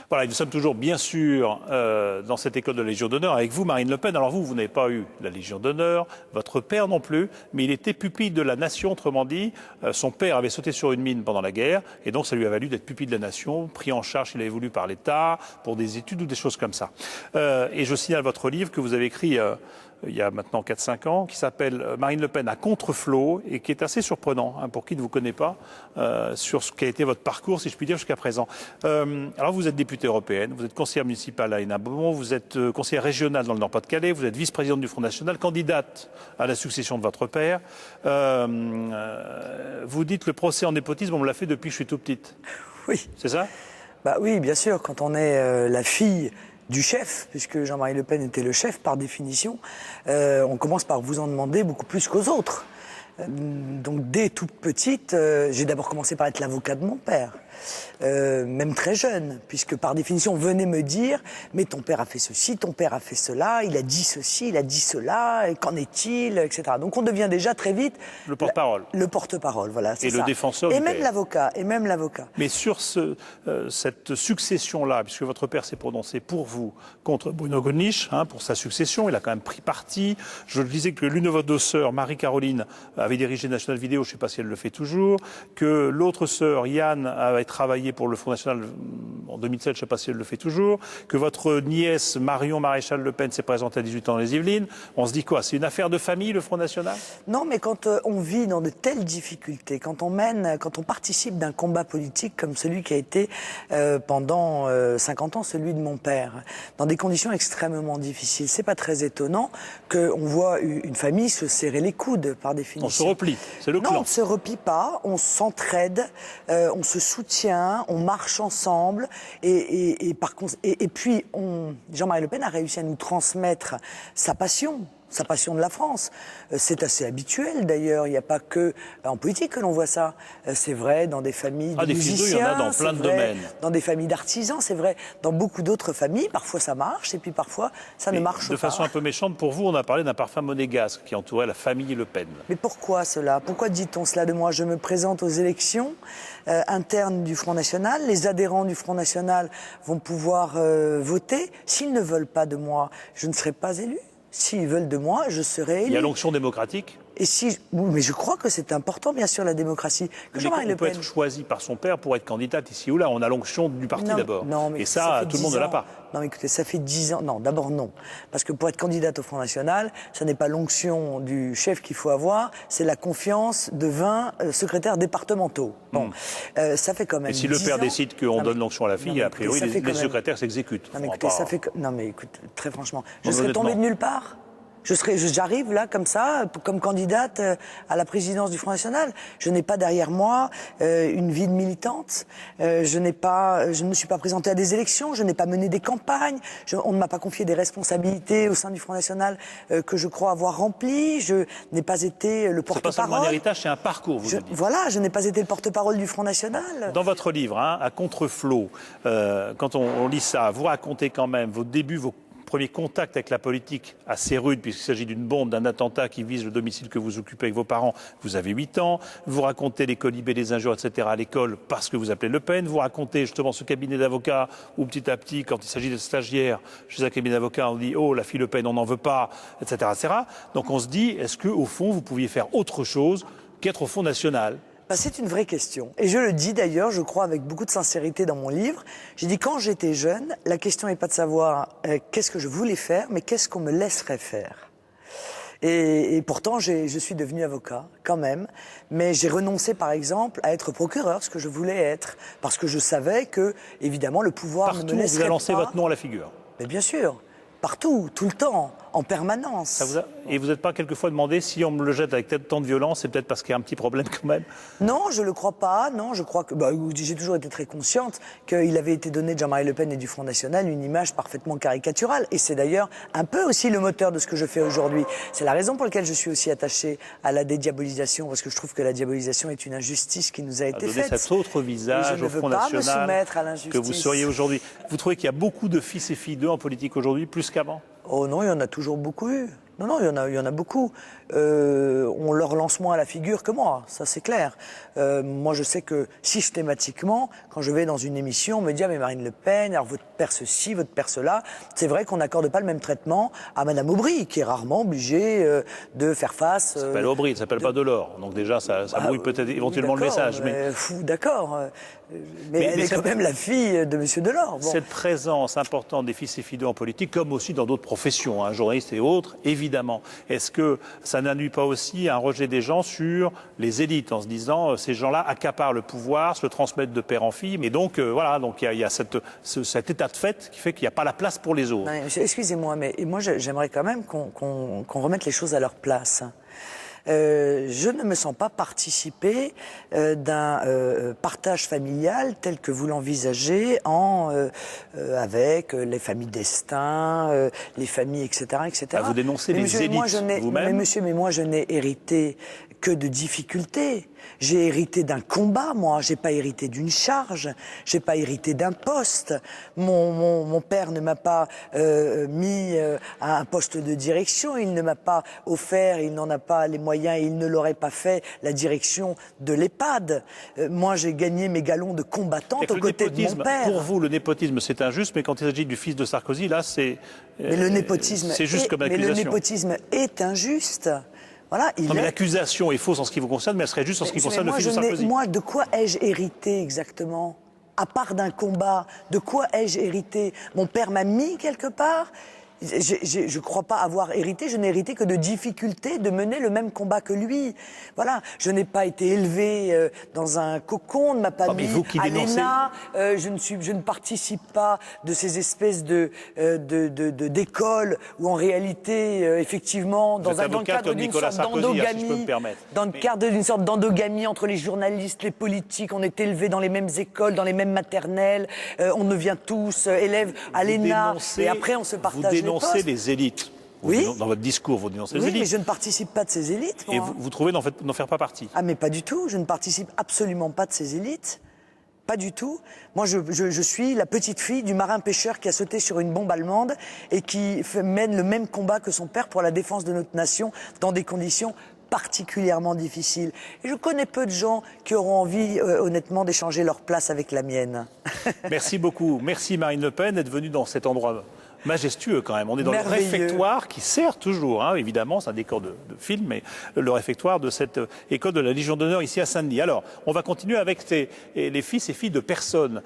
Voilà, nous sommes toujours bien sûr dans cette école de la Légion d'honneur avec vous, Marine Le Pen. Alors vous n'avez pas eu la Légion d'honneur, votre père non plus, mais il était pupille de la nation, autrement dit. Son père avait sauté sur une mine pendant la guerre, et donc ça lui a valu d'être pupille de la nation, pris en charge, il avait voulu, par l'État, pour des études ou des choses comme ça. Et je signale votre livre que vous avez écrit il y a maintenant 4-5 ans, qui s'appelle Marine Le Pen à contre-flot, et qui est assez surprenant, pour qui ne vous connaît pas, sur ce qu'a été votre parcours, si je puis dire, jusqu'à présent. Alors vous êtes députée européenne, vous êtes conseillère municipale à Hénin-Beaumont, vous êtes conseillère régionale dans le Nord-Pas-de-Calais, vous êtes vice-présidente du Front National, candidate à la succession de votre père. Vous dites le procès en népotisme, on me l'a fait depuis que je suis tout petite. Oui. C'est ça? Bah oui, bien sûr, quand on est la fille du chef, puisque Jean-Marie Le Pen était le chef par définition, on commence par vous en demander beaucoup plus qu'aux autres. Donc dès toute petite, j'ai d'abord commencé par être l'avocat de mon père, même très jeune, puisque par définition on venait me dire « mais ton père a fait ceci, ton père a fait cela, il a dit ceci, il a dit cela, qu'en est-il ?» etc. Donc on devient déjà très vite... Le porte-parole. Le porte-parole, voilà, c'est ça. Et le défenseur et du même père. l'avocat, et même l'avocat. Mais sur cette succession-là, puisque votre père s'est prononcé pour vous contre Bruno Gollnisch, pour sa succession, il a quand même pris parti. Je le disais que l'une de vos deux sœurs, Marie-Caroline, avait dirigé National Vidéo, je ne sais pas si elle le fait toujours, que l'autre sœur, Yann, avait travaillé pour le Front National en 2007, je ne sais pas si elle le fait toujours, que votre nièce, Marion Maréchal Le Pen, s'est présentée à 18 ans dans les Yvelines. On se dit quoi? C'est une affaire de famille, le Front National? Non, mais quand on vit dans de telles difficultés, quand on participe d'un combat politique comme celui qui a été pendant 50 ans celui de mon père, dans des conditions extrêmement difficiles, c'est pas très étonnant qu'on voit une famille se serrer les coudes, par définition. On se replie, c'est le clan. Non, on ne se replie pas, on s'entraide, on se soutient, on marche ensemble, et puis Jean-Marie Le Pen a réussi à nous transmettre sa passion de la France. C'est assez habituel d'ailleurs, il n'y a pas que en politique que l'on voit ça. C'est vrai dans des familles de musiciens, il y en a dans plein de domaines. Dans des familles d'artisans, c'est vrai dans beaucoup d'autres familles. Parfois ça marche et puis parfois ça ne marche pas. De façon un peu méchante, pour vous, on a parlé d'un parfum monégasque qui entourait la famille Le Pen. Mais pourquoi cela? Pourquoi dit-on cela de moi? Je me présente aux élections internes du Front National. Les adhérents du Front National vont pouvoir voter. S'ils ne veulent pas de moi, je ne serai pas élu. S'ils veulent de moi, je serai élu. Il y a l'onction démocratique. Oui, mais je crois que c'est important, bien sûr, la démocratie. On peut être choisi par son père pour être candidate ici ou là. On a l'onction du parti d'abord. Et ça tout le monde ne l'a pas. Non, mais écoutez, ça fait 10 ans. Non, d'abord non. Parce que pour être candidate au Front National, ce n'est pas l'onction du chef qu'il faut avoir, c'est la confiance de 20 secrétaires départementaux. Bon, ça fait quand même 10 ans. Et si le père décide qu'on donne l'onction à la fille, a priori, les secrétaires s'exécutent. Non, mais écoutez, non, mais écoute, très franchement, je serais tombée de nulle part. J'arrive là comme ça, comme candidate à la présidence du Front National. Je n'ai pas derrière moi une vie de militante. Je ne me suis pas présentée à des élections. Je n'ai pas mené des campagnes. On ne m'a pas confié des responsabilités au sein du Front National que je crois avoir remplies. Je n'ai pas été le porte-parole. C'est pas seulement un héritage, c'est un parcours. Voilà, je n'ai pas été le porte-parole du Front National. Dans votre livre, à contre-flot, quand on lit ça, vous racontez quand même vos débuts, vos premier contact avec la politique assez rude, puisqu'il s'agit d'une bombe, d'un attentat qui vise le domicile que vous occupez avec vos parents. Vous avez 8 ans. Vous racontez les colibés, les injures, etc. à l'école parce que vous appelez Le Pen. Vous racontez justement ce cabinet d'avocats où petit à petit, quand il s'agit de stagiaires chez un cabinet d'avocats, on dit « Oh, la fille Le Pen, on n'en veut pas », etc., etc. Donc on se dit, est-ce qu'au fond, vous pouviez faire autre chose qu'être au Front National ? C'est une vraie question. Et je le dis d'ailleurs, je crois avec beaucoup de sincérité dans mon livre. J'ai dit quand j'étais jeune, la question n'est pas de savoir qu'est-ce que je voulais faire, mais qu'est-ce qu'on me laisserait faire. Et pourtant, je suis devenu avocat, quand même. Mais j'ai renoncé, par exemple, à être procureur, ce que je voulais être. Parce que je savais que, évidemment, le pouvoir ne me laisserait pas... Partout, vous avez lancé votre nom à la figure. Mais bien sûr. Partout, tout le temps, en permanence. Et vous n'êtes pas quelquefois demandé si on me le jette avec tant de violence, c'est peut-être parce qu'il y a un petit problème quand même? Non, je ne le crois pas. Non, je crois que j'ai toujours été très consciente qu'il avait été donné de Jean-Marie Le Pen et du Front National une image parfaitement caricaturale. Et c'est d'ailleurs un peu aussi le moteur de ce que je fais aujourd'hui. C'est la raison pour laquelle je suis aussi attachée à la dédiabolisation, parce que je trouve que la diabolisation est une injustice qui nous a été faite. Donner cet autre visage au Front National que vous seriez aujourd'hui. Vous trouvez qu'il y a beaucoup de fils et filles d'eux en politique aujourd'hui, plus qu'avant? Oh non, il y en a toujours beaucoup eu. Non, non, il y en a beaucoup. On leur lance moins à la figure que moi, ça c'est clair. Moi je sais que systématiquement, quand je vais dans une émission, on me dit « Ah mais Marine Le Pen, alors votre père ceci, votre père cela ». C'est vrai qu'on n'accorde pas le même traitement à Madame Aubry, qui est rarement obligée de faire face... Ça s'appelle Aubry, ça s'appelle pas Delors. Donc déjà, ça brouille peut-être éventuellement le message. Mais... D'accord. Mais elle est quand même la fille de M. Delors. Bon. Cette présence importante des fils et filles d'eux en politique, comme aussi dans d'autres professions, hein, journalistes et autres, évidemment. Est-ce que ça n'induit pas aussi un rejet des gens sur les élites, en se disant ces gens-là accaparent le pouvoir, se le transmettent de père en fille, mais donc voilà, donc il y a cet état de fait qui fait qu'il n'y a pas la place pour les autres. Excusez-moi, mais moi j'aimerais quand même qu'on remette les choses à leur place. Je ne me sens pas participer d'un partage familial tel que vous l'envisagez avec les familles d'Estaing, les familles, etc., etc. Ah, vous dénoncez les élites vous-même. Mais monsieur, mais moi je n'ai hérité que de difficultés. J'ai hérité d'un combat, moi. J'ai pas hérité d'une charge. J'ai pas hérité d'un poste. Mon père ne m'a pas mis à un poste de direction. Il ne m'a pas offert, il n'en a pas les moyens et il ne l'aurait pas fait, la direction de l'EHPAD. Moi, j'ai gagné mes galons de combattante aux côtés de mon père. Pour vous, le népotisme, c'est injuste, mais quand il s'agit du fils de Sarkozy, là, c'est... Mais le népotisme, c'est juste comme accusation. Mais le népotisme est injuste. Voilà, non, mais l'accusation est fausse en ce qui vous concerne, mais elle serait juste en ce qui concerne le fils de Sarkozy. Moi, de quoi ai-je hérité exactement? À part d'un combat, de quoi ai-je hérité? Mon père m'a mis quelque part? Je ne crois pas avoir hérité, je n'ai hérité que de difficultés de mener le même combat que lui. Voilà, je n'ai pas été élevé dans un cocon, on ne m'a pas mis à l'ENA, je ne participe pas de ces espèces d'écoles où en réalité, effectivement, dans le cadre d'une sorte d'endogamie, dans le cadre d'une sorte d'endogamie entre les journalistes, les politiques, on est élevés dans les mêmes écoles, dans les mêmes maternelles, on devient tous élèves à l'ENA, et après on se partage. Vous dénoncez les élites. Oui. Dans votre discours, vous dénoncez les élites. Oui, mais je ne participe pas de ces élites. Moi. Et vous trouvez n'en faire pas partie? Ah, mais pas du tout. Je ne participe absolument pas de ces élites. Pas du tout. Moi, je suis la petite fille du marin-pêcheur qui a sauté sur une bombe allemande et qui mène le même combat que son père pour la défense de notre nation dans des conditions particulièrement difficiles. Et je connais peu de gens qui auront envie, honnêtement, d'échanger leur place avec la mienne. Merci beaucoup. Merci Marine Le Pen d'être venue dans cet endroit majestueux quand même. On est dans le réfectoire qui sert toujours, hein, évidemment, c'est un décor de film, mais le réfectoire de cette école de la Légion d'honneur ici à Saint-Denis. Alors, on va continuer avec les fils et filles de personnes